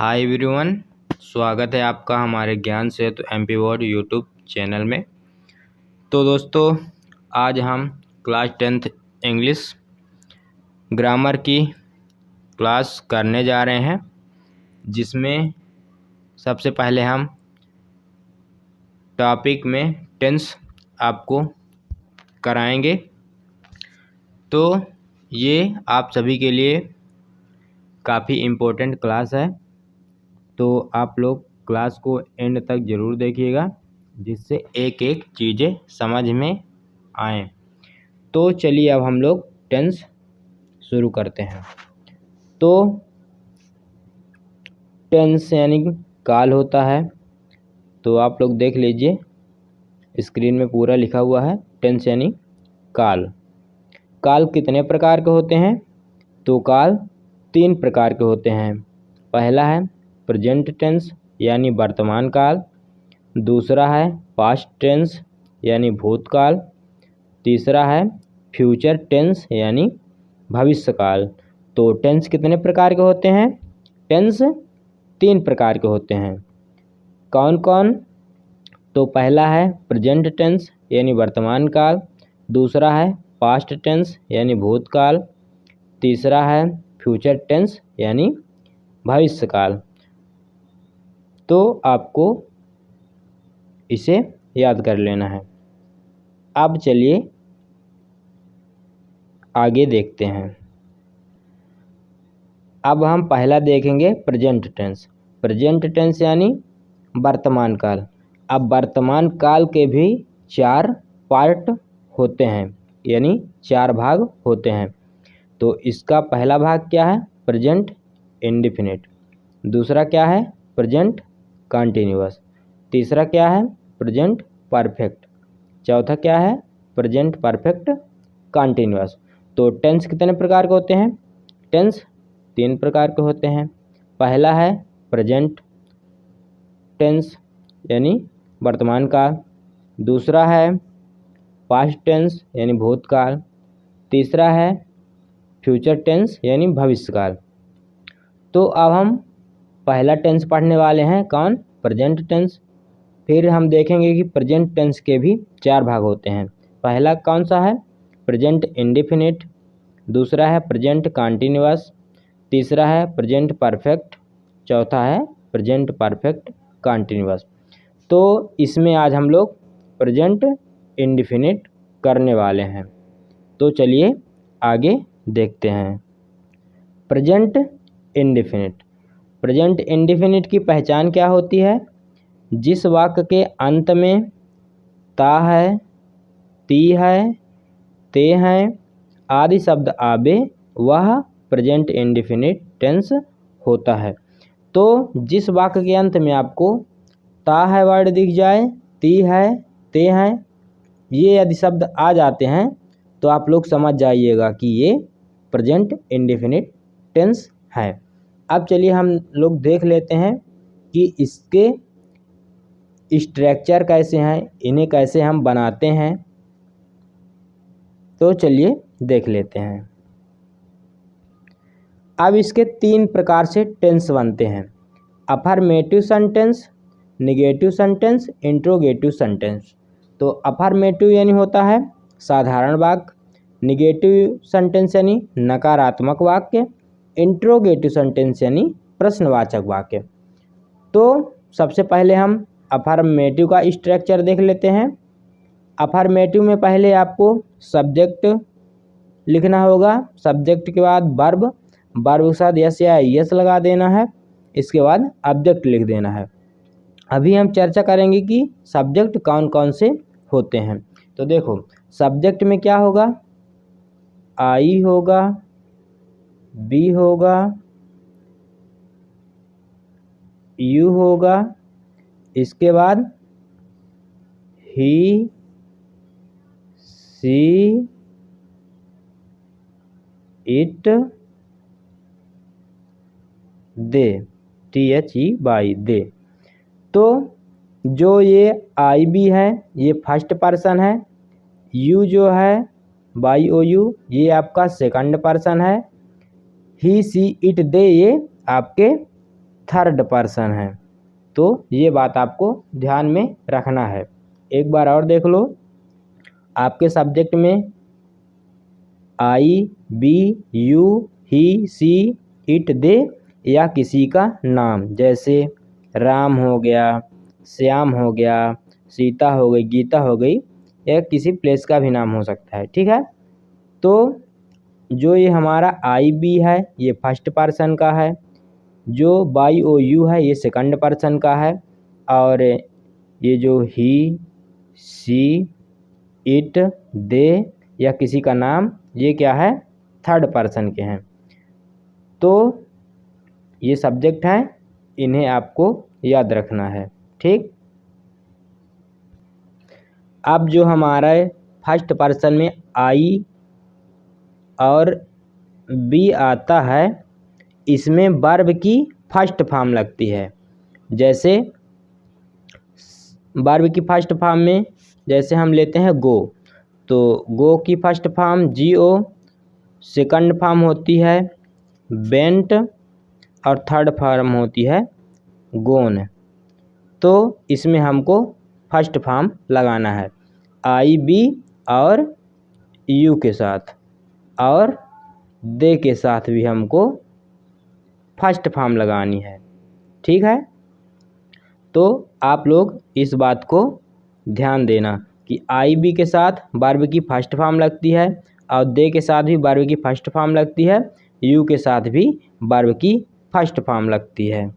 Hi everyone, स्वागत है आपका हमारे ज्ञान सेतु एमपी बोर्ड यूट्यूब चैनल में। तो दोस्तों, आज हम क्लास 10th इंग्लिश ग्रामर की क्लास करने जा रहे हैं, जिसमें सबसे पहले हम टॉपिक में टेंस आपको कराएंगे। तो ये आप सभी के लिए काफ़ी इम्पोर्टेंट क्लास है, तो आप लोग क्लास को एंड तक ज़रूर देखिएगा, जिससे एक एक चीज़ें समझ में आएँ। तो चलिए अब हम लोग टेंस शुरू करते हैं। तो टेंस यानी काल होता है, तो आप लोग देख लीजिए, स्क्रीन में पूरा लिखा हुआ है टेंस यानी काल। काल कितने प्रकार के होते हैं? तो काल 3 प्रकार के होते हैं। पहला है प्रेजेंट टेंस यानी वर्तमान काल, दूसरा है पास्ट टेंस यानी भूतकाल, तीसरा है फ्यूचर टेंस यानी भविष्यकाल। तो टेंस कितने प्रकार के होते हैं? टेंस 3 प्रकार के होते हैं। कौन कौन? तो पहला है प्रेजेंट टेंस यानी वर्तमान काल, दूसरा है पास्ट टेंस यानी भूतकाल, तीसरा है फ्यूचर टेंस यानी भविष्यकाल। तो आपको इसे याद कर लेना है। अब चलिए आगे देखते हैं। अब हम पहला देखेंगे प्रेजेंट टेंस। प्रेजेंट टेंस यानी वर्तमान काल। अब वर्तमान काल के भी 4 पार्ट होते हैं, यानी 4 भाग होते हैं। तो इसका पहला भाग क्या है? Present indefinite. दूसरा क्या है? Present continuous. तीसरा क्या है? Present perfect. चौथा क्या है? Present perfect continuous. तो टेंस कितने प्रकार के होते हैं? टेंस 3 प्रकार के होते हैं। पहला है प्रेजेंट टेंस यानी वर्तमान काल, दूसरा है पास्ट टेंस यानी भूतकाल, तीसरा है फ्यूचर टेंस यानी भविष्यकाल। तो अब हम पहला टेंस पढ़ने वाले हैं, कौन? Present tense. फिर हम देखेंगे कि प्रेजेंट टेंस के भी 4 भाग होते हैं। पहला कौन सा है? प्रेजेंट इंडेफिनिट, दूसरा है प्रेजेंट कंटिन्यूअस, तीसरा है प्रेजेंट परफेक्ट, चौथा है प्रेजेंट परफेक्ट कंटिन्यूअस। तो इसमें आज हम लोग प्रेजेंट इंडेफिनिट करने वाले हैं। तो चलिए आगे देखते हैं। Present indefinite. प्रेजेंट इंडेफिनिट की पहचान क्या होती है? जिस वाक्य के अंत में ता है, ती है, ते हैं आदि शब्द आवे, वह प्रेजेंट इंडेफिनिट टेंस होता है। तो जिस वाक्य के अंत में आपको ता है वर्ड दिख जाए, ती है, ते हैं, ये यदि शब्द आ जाते हैं, तो आप लोग समझ जाइएगा कि ये प्रेजेंट इंडेफिनिट टेंस है। अब चलिए हम लोग देख लेते हैं कि इसके स्ट्रक्चर कैसे हैं, इन्हें कैसे हम बनाते हैं। तो चलिए देख लेते हैं। अब इसके 3 प्रकार से टेंस बनते हैं। Affirmative sentence, negative sentence, interrogative sentence. तो अफर्मेटिव यानी होता है साधारण वाक्य, नेगेटिव सेंटेंस यानी नकारात्मक वाक्य, इंट्रोगेटिव सेंटेंस यानी प्रश्नवाचक वाक्य। तो सबसे पहले हम अफर्मेटिव का स्ट्रक्चर देख लेते हैं। अफर्मेटिव में पहले आपको सब्जेक्ट लिखना होगा, सब्जेक्ट के बाद वर्ब, वर्ब के साथ यस या यस लगा देना है, इसके बाद ऑब्जेक्ट लिख देना है। अभी हम चर्चा करेंगे कि सब्जेक्ट कौन कौन से होते हैं। तो देखो, सब्जेक्ट में क्या होगा? आई होगा, बी होगा, यू होगा, इसके बाद ही, सी, इट, दे, THEY दे। तो जो ये आई बी है ये फर्स्ट पर्सन है, यू जो है YOU ये आपका सेकंड पर्सन है, ही सी इट दे ये आपके थर्ड पर्सन है। तो ये बात आपको ध्यान में रखना है। एक बार और देख लो, आपके सब्जेक्ट में I, we, you, he, she, it, they या किसी का नाम, जैसे राम हो गया, श्याम हो गया, सीता हो गई, गीता हो गई, या किसी प्लेस का भी नाम हो सकता है। ठीक है, तो जो ये हमारा आई बी है ये फर्स्ट पर्सन का है, जो बाई ओ यू है ये सेकंड पर्सन का है, और ये जो ही, सी, इट, दे या किसी का नाम ये क्या है, थर्ड पर्सन के हैं। तो ये सब्जेक्ट है, इन्हें आपको याद रखना है। ठीक, अब जो हमारा फर्स्ट पर्सन में आई और बी आता है, इसमें वर्ब की फर्स्ट फॉर्म लगती है। जैसे वर्ब की फर्स्ट फॉर्म में जैसे हम लेते हैं गो, तो गो की फर्स्ट फॉर्म जी ओ, सेकंड फॉर्म होती है बेंट और थर्ड फॉर्म होती है गोन। तो इसमें हमको फर्स्ट फॉर्म लगाना है आई बी और यू के साथ, और दे के साथ भी हमको फर्स्ट फॉर्म लगानी है। ठीक है, तो आप लोग इस बात को ध्यान देना कि आई बी के साथ वर्ब की फर्स्ट फॉर्म लगती है और दे के साथ भी वर्ब की फर्स्ट फॉर्म लगती है, यू के साथ भी वर्ब की फर्स्ट फॉर्म लगती है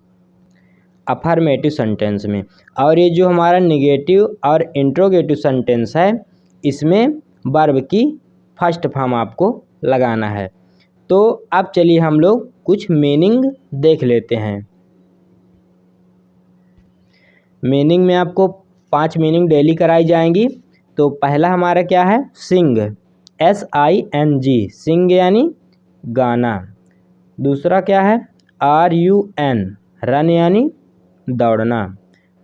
अफर्मेटिव सेंटेंस में। और ये जो हमारा नेगेटिव और इंट्रोगेटिव सेंटेंस है, इसमें वर्ब की फर्स्ट फॉर्म आपको लगाना है। तो अब चलिए हम लोग कुछ मीनिंग देख लेते हैं। मीनिंग में आपको 5 मीनिंग डेली कराई जाएंगी। तो पहला हमारा क्या है, सिंग, SING, सिंग यानी गाना। दूसरा क्या है, RUN, रन यानी दौड़ना।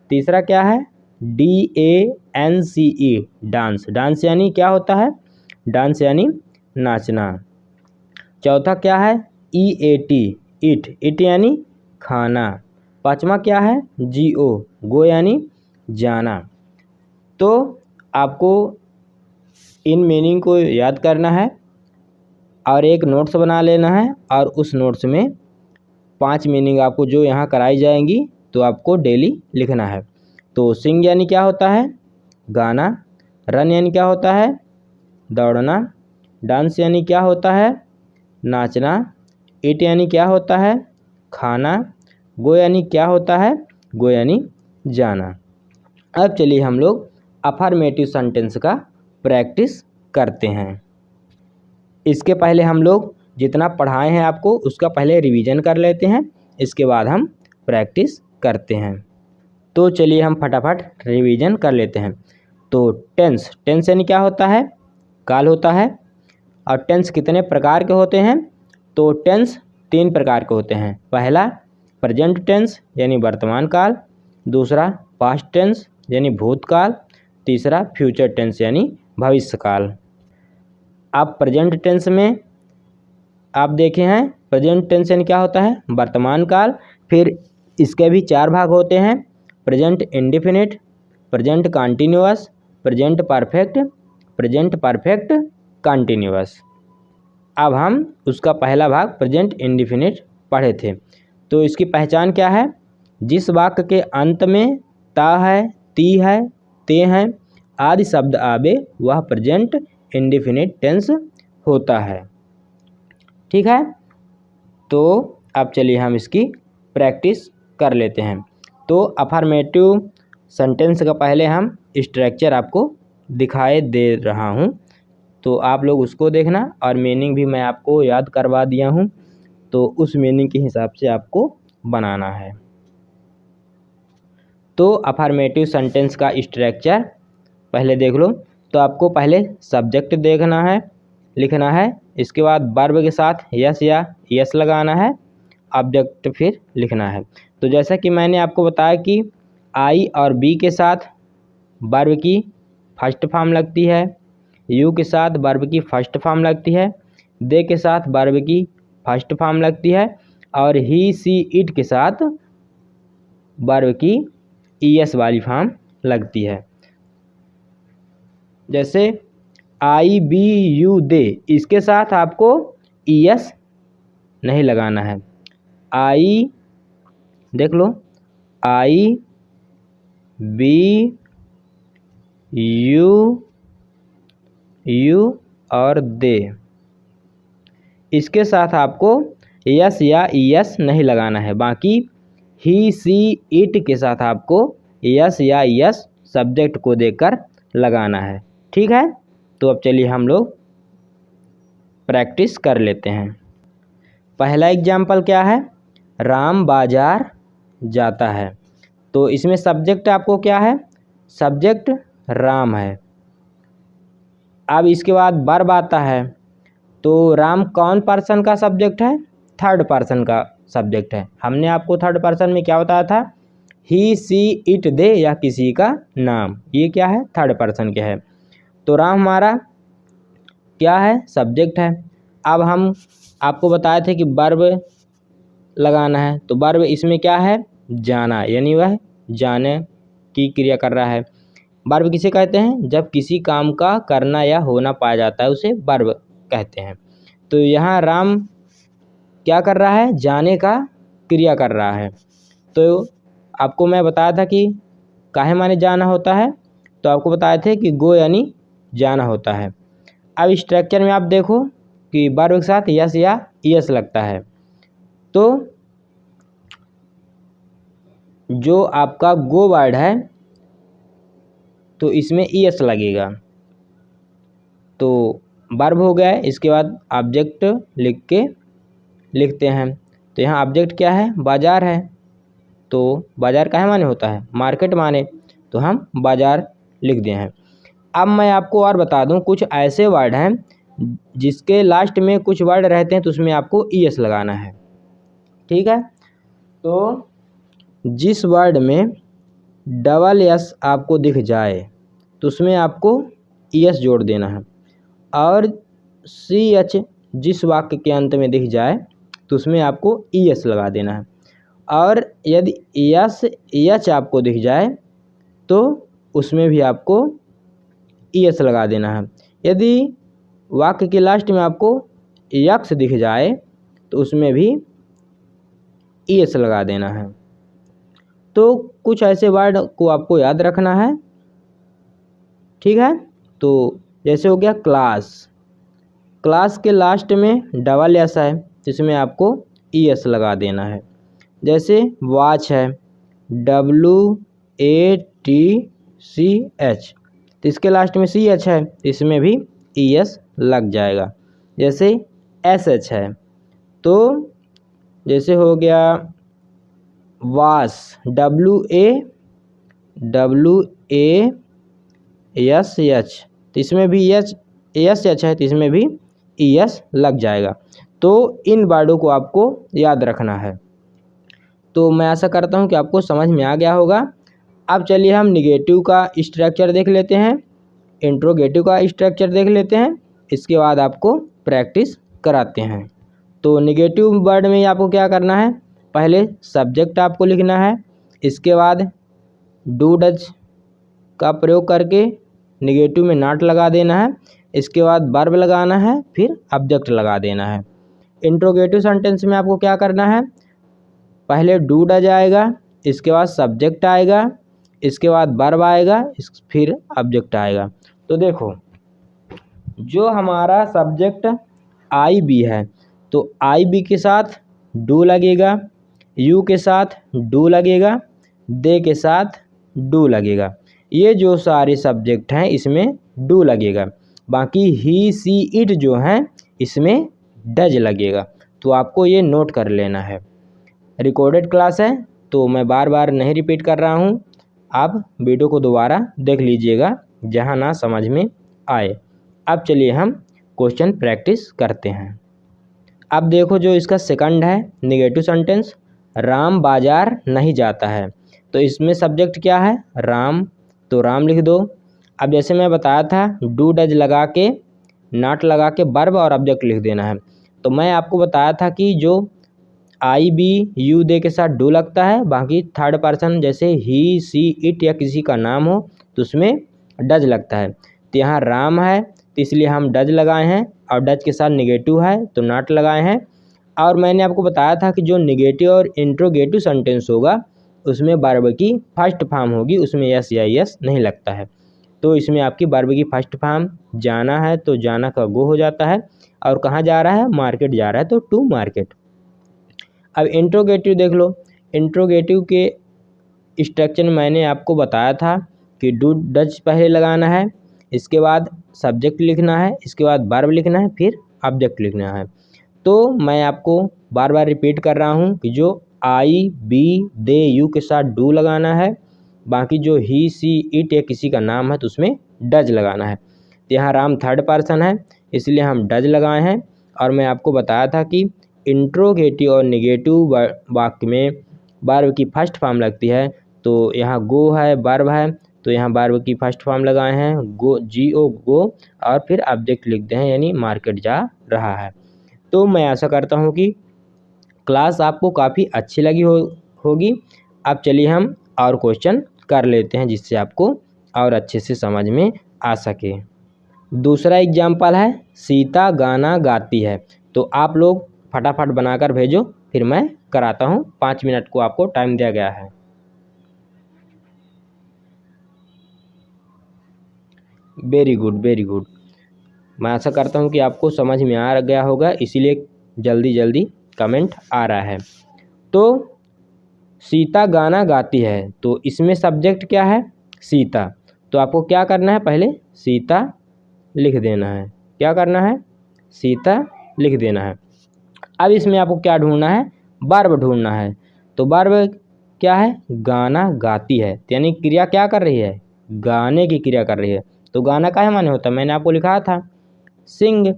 तीसरा क्या है, DANCE, डांस, डांस यानी क्या होता है, डांस यानी नाचना। चौथा क्या है, EAT, इट, इट यानी खाना। पांचवा क्या है, GO, गो यानी जाना। तो आपको इन मीनिंग को याद करना है और एक नोट्स बना लेना है, और उस नोट्स में 5 मीनिंग आपको जो यहाँ कराई जाएंगी तो आपको डेली लिखना है। तो सिंग यानी क्या होता है, गाना। रन यानी क्या होता है, दौड़ना। डांस यानी क्या होता है, नाचना। इट यानी क्या होता है, खाना। गो यानी क्या होता है, गो यानी जाना। अब चलिए हम लोग अफर्मेटिव सेंटेंस का प्रैक्टिस करते हैं। इसके पहले हम लोग जितना पढ़ाए हैं आपको उसका पहले रिवीजन कर लेते हैं, इसके बाद हम प्रैक्टिस करते हैं। तो चलिए हम फटाफट रिवीजन कर लेते हैं। तो टेंस, टेंस यानी क्या होता है, काल होता है। और टेंस कितने प्रकार के होते हैं, तो टेंस 3 प्रकार के होते हैं। पहला प्रेजेंट टेंस यानी वर्तमान काल, दूसरा पास्ट टेंस यानी भूतकाल, तीसरा फ्यूचर टेंस यानी भविष्यकाल। अब प्रेजेंट टेंस में आप देखे हैं, प्रेजेंट टेंस यानी क्या होता है, वर्तमान काल। फिर इसके भी 4 भाग होते हैं, present indefinite, present continuous, present perfect, present perfect continuous. अब हम उसका पहला भाग प्रेजेंट इंडेफिनिट पढ़े थे। तो इसकी पहचान क्या है, जिस वाक्य के अंत में ता है, ती है, ते हैं आदि शब्द आवे वह प्रेजेंट इंडेफिनिट टेंस होता है। ठीक है, तो अब चलिए हम इसकी प्रैक्टिस कर लेते हैं। तो अफर्मेटिव सेंटेंस का पहले हम स्ट्रक्चर आपको दिखाए दे रहा हूँ, तो आप लोग उसको देखना, और मीनिंग भी मैं आपको याद करवा दिया हूँ, तो उस मीनिंग के हिसाब से आपको बनाना है। तो अफर्मेटिव सेंटेंस का स्ट्रक्चर पहले देख लो। तो आपको पहले सब्जेक्ट देखना है, लिखना है, इसके बाद वर्ब के साथ यस या यस लगाना है, ऑब्जेक्ट फिर लिखना है। तो जैसा कि मैंने आपको बताया कि आई और बी के साथ वर्ब की फर्स्ट फॉर्म लगती है, यू के साथ वर्ब की फर्स्ट फॉर्म लगती है, दे के साथ वर्ब की फर्स्ट फॉर्म लगती है, और ही सी इट के साथ वर्ब की ईएस वाली फॉर्म लगती है। जैसे आई बी यू दे, इसके साथ आपको ईएस नहीं लगाना है। आई, देख लो, आई बी यू और दे, इसके साथ आपको यस या ईएस नहीं लगाना है। बाकी ही सी इट के साथ आपको यस या ईएस सब्जेक्ट को देकर लगाना है। ठीक है, तो अब चलिए हम लोग प्रैक्टिस कर लेते हैं। पहला एग्जाम्पल क्या है, राम बाजार जाता है। तो इसमें सब्जेक्ट आपको क्या है, सब्जेक्ट राम है। अब इसके बाद वर्ब आता है, तो राम कौन पर्सन का सब्जेक्ट है, थर्ड पर्सन का सब्जेक्ट है। हमने आपको थर्ड पर्सन में क्या बताया था, ही सी इट दे या किसी का नाम, ये क्या है, थर्ड पर्सन के है। तो राम हमारा क्या है, सब्जेक्ट है। अब हम आपको बताए थे कि वर्ब लगाना है, तो वर्ब इसमें क्या है, जाना, यानी वह जाने की क्रिया कर रहा है। वर्ब किसे कहते हैं, जब किसी काम का करना या होना पाया जाता है उसे वर्ब कहते हैं। तो यहाँ राम क्या कर रहा है, जाने का क्रिया कर रहा है। तो आपको मैं बताया था कि काहे माने जाना होता है, तो आपको बताए थे कि गो यानी जाना होता है। अब स्ट्रक्चर में आप देखो कि वर्ब के साथ यस या ईएस लगता है, तो जो आपका गो वर्ड है तो इसमें ईएस लगेगा, तो वर्ब हो गया है। इसके बाद ऑब्जेक्ट लिखते हैं। तो यहाँ ऑब्जेक्ट क्या है, बाजार है। तो बाजार काहे माने होता है, मार्केट माने, तो हम बाजार लिख दिए हैं। अब मैं आपको और बता दूं, कुछ ऐसे वर्ड हैं जिसके लास्ट में कुछ वर्ड रहते हैं तो उसमें आपको ईएस लगाना है। ठीक है, तो जिस वर्ड में डबल एस आपको दिख जाए तो उसमें आपको ईएस जोड़ देना है, और सी एच जिस वाक्य के अंत में दिख जाए तो उसमें आपको ईएस लगा देना है, और यदि एस एच आपको दिख जाए तो उसमें भी आपको ईएस लगा देना है। यदि वाक्य के लास्ट में आपको यक्स दिख जाए तो उसमें भी ईएस लगा देना है। तो कुछ ऐसे वर्ड को आपको याद रखना है। ठीक है, तो जैसे हो गया क्लास, क्लास के लास्ट में डबल एस है तो इसमें आपको ईएस लगा देना है। जैसे वॉच है, WATCH, तो इसके लास्ट में CH है, इसमें भी ईएस लग जाएगा। जैसे SH है, तो जैसे हो गया वास, WASH, तो इसमें भी SH है, तो इसमें भी ईएस लग जाएगा। तो इन वर्डों को आपको याद रखना है। तो मैं आशा करता हूँ कि आपको समझ में आ गया होगा। अब चलिए हम निगेटिव का स्ट्रक्चर देख लेते हैं, इंट्रोगेटिव का स्ट्रक्चर देख लेते हैं, इसके बाद आपको प्रैक्टिस कराते हैं। तो निगेटिव वर्ड में आपको क्या करना है, पहले सब्जेक्ट आपको लिखना है, इसके बाद डू डज का प्रयोग करके निगेटिव में नॉट लगा देना है, इसके बाद वर्ब लगाना है, फिर ऑब्जेक्ट लगा देना है। इंट्रोगेटिव सेंटेंस में आपको क्या करना है, पहले डू डज आएगा, इसके बाद सब्जेक्ट आएगा, इसके बाद वर्ब आएगा, फिर ऑब्जेक्ट आएगा। तो देखो, जो हमारा सब्जेक्ट आई बी है तो आई बी के साथ डू लगेगा, यू के साथ डू लगेगा, दे के साथ डू लगेगा। ये जो सारे सब्जेक्ट हैं इसमें डू लगेगा। बाकी ही सी इट जो हैं इसमें डज लगेगा। तो आपको ये नोट कर लेना है। रिकॉर्डेड क्लास है तो मैं बार बार नहीं रिपीट कर रहा हूँ, आप वीडियो को दोबारा देख लीजिएगा जहाँ ना समझ में आए। अब चलिए हम क्वेश्चन प्रैक्टिस करते हैं। अब देखो, जो इसका सेकंड है निगेटिव सेंटेंस, राम बाजार नहीं जाता है, तो इसमें सब्जेक्ट क्या है, राम, तो राम लिख दो। अब जैसे मैं बताया था डू डज लगा के नॉट लगा के वर्ब और ऑब्जेक्ट लिख देना है। तो मैं आपको बताया था कि जो आई बी यू दे के साथ डू लगता है, बाकी थर्ड पर्सन जैसे ही सी इट या किसी का नाम हो तो उसमें डज लगता है। तो यहाँ राम है तो इसलिए हम डज लगाए हैं, और डज के साथ निगेटिव है तो नॉट लगाए हैं। और मैंने आपको बताया था कि जो निगेटिव और इंट्रोगेटिव सेंटेंस होगा उसमें वर्ब की फर्स्ट फॉर्म होगी, उसमें यस या यस नहीं लगता है। तो इसमें आपकी वर्ब की फर्स्ट फॉर्म जाना है तो जाना का गो हो जाता है, और कहाँ जा रहा है, मार्केट जा रहा है तो टू मार्केट। अब इंट्रोगेटिव देख लो। इंट्रोगेटिव के स्ट्रक्चर में मैंने आपको बताया था कि डू डज पहले लगाना है, इसके बाद सब्जेक्ट लिखना है, इसके बाद वर्ब लिखना है, फिर ऑब्जेक्ट लिखना है। तो मैं आपको बार बार रिपीट कर रहा हूँ कि जो आई बी दे यू के साथ डू लगाना है, बाकी जो ही सी इट या किसी का नाम है तो उसमें डज लगाना है। तो यहाँ राम थर्ड पर्सन है इसलिए हम डज लगाए हैं। और मैं आपको बताया था कि इंट्रोगेटिव और निगेटिव वाक्य में वर्ब की फर्स्ट फॉर्म लगती है, तो यहाँ गो है वर्ब है तो यहाँ वर्ब की फर्स्ट फॉर्म लगाए हैं गो, जी ओ गो, और फिर ऑब्जेक्ट लिखते हैं यानी मार्केट जा रहा है। तो मैं आशा करता हूँ कि क्लास आपको काफ़ी अच्छी लगी होगी। अब चलिए हम और क्वेश्चन कर लेते हैं जिससे आपको और अच्छे से समझ में आ सके। दूसरा एग्जाम्पल है सीता गाना गाती है। तो आप लोग फटाफट बनाकर भेजो, फिर मैं कराता हूँ। 5 मिनट को आपको टाइम दिया गया है। Very good very good. मैं आशा करता हूँ कि आपको समझ में आ गया होगा, इसीलिए जल्दी जल्दी कमेंट आ रहा है। तो सीता गाना गाती है, तो इसमें सब्जेक्ट क्या है, सीता। तो आपको क्या करना है, पहले सीता लिख देना है। क्या करना है, सीता लिख देना है। अब इसमें आपको क्या ढूंढना है, वर्ब ढूंढना है। तो वर्ब क्या है, गाना गाती है, यानी क्रिया क्या कर रही है, गाने की क्रिया कर रही है। तो गाना का माने होता है, मैंने आपको लिखा था सिंग,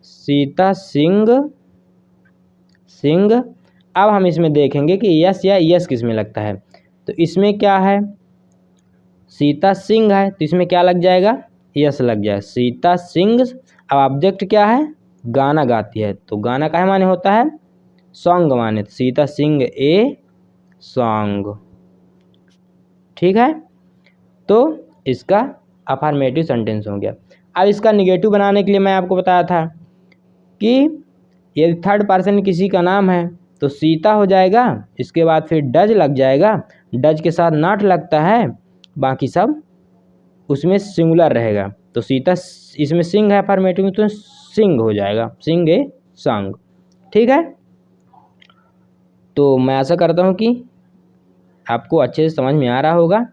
सीता सिंग सिंग। अब हम इसमें देखेंगे कि यस या यस किस में लगता है। तो इसमें क्या है, सीता सिंह है तो इसमें क्या लग जाएगा, यस लग जाए, सीता सिंग। अब ऑब्जेक्ट क्या है, गाना गाती है, तो गाना का माने होता है सॉन्ग माने, तो सीता सिंग ए सॉन्ग। ठीक है, तो इसका अफर्मेटिव सेंटेंस हो गया। अब इसका निगेटिव बनाने के लिए मैं आपको बताया था कि यदि थर्ड पर्सन किसी का नाम है तो सीता हो जाएगा, इसके बाद फिर डज लग जाएगा, डज के साथ नॉट लगता है, बाकी सब उसमें सिंगुलर रहेगा। तो सीता इसमें सिंग है अफर्मेटिव में, तो सिंग हो जाएगा, सिंग ए सॉन्ग। ठीक है, तो मैं आशा करता हूँ कि आपको अच्छे से समझ में आ रहा होगा।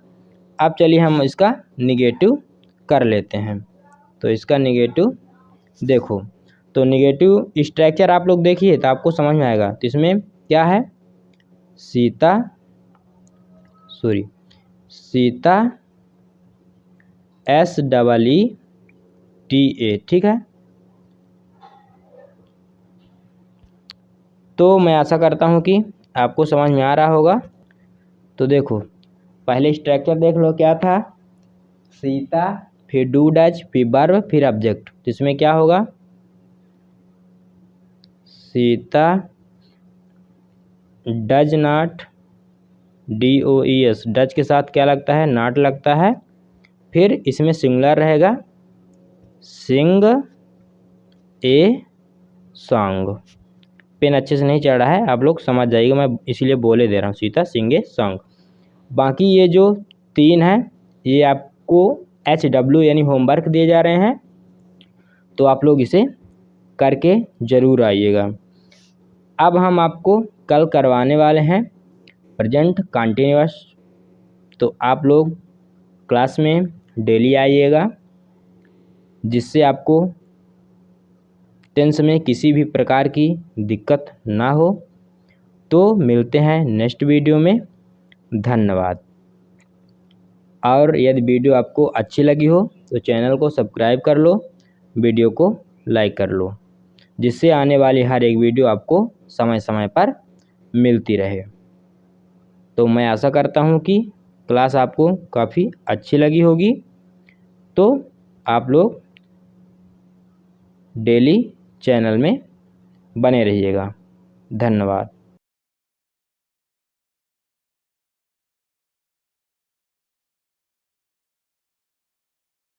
अब चलिए हम इसका निगेटिव कर लेते हैं। तो इसका निगेटिव देखो, तो निगेटिव स्ट्रक्चर आप लोग देखिए तो आपको समझ में आएगा। तो इसमें क्या है, सीता SEETA। ठीक है, तो मैं आशा करता हूँ कि आपको समझ में आ रहा होगा। तो देखो पहले स्ट्रक्चर देख लो क्या था, सीता फिर डू डज फिर वर्ब फिर ऑब्जेक्ट। तो इसमें क्या होगा, Sita does not DOES, does के साथ क्या लगता है, नॉट लगता है, फिर इसमें सिंगुलर रहेगा सिंग ए सॉन्ग। पेन अच्छे से नहीं चढ़ रहा है, आप लोग समझ जाइएगा, मैं इसीलिए बोले दे रहा हूँ सीता सिंग ए सॉन्ग। बाकी ये जो 3 हैं ये आपको HW यानी होमवर्क दिए जा रहे हैं, तो आप लोग इसे करके ज़रूर आइएगा। अब हम आपको कल करवाने वाले हैं प्रेजेंट कंटिन्यूअस। तो आप लोग क्लास में डेली आइएगा, जिससे आपको टेंस में किसी भी प्रकार की दिक्कत ना हो। तो मिलते हैं नेक्स्ट वीडियो में, धन्यवाद। और यदि वीडियो आपको अच्छी लगी हो तो चैनल को सब्सक्राइब कर लो, वीडियो को लाइक कर लो, जिससे आने वाली हर एक वीडियो आपको समय समय पर मिलती रहे। तो मैं आशा करता हूँ कि क्लास आपको काफ़ी अच्छी लगी होगी। तो आप लोग डेली चैनल में बने रहिएगा। धन्यवाद।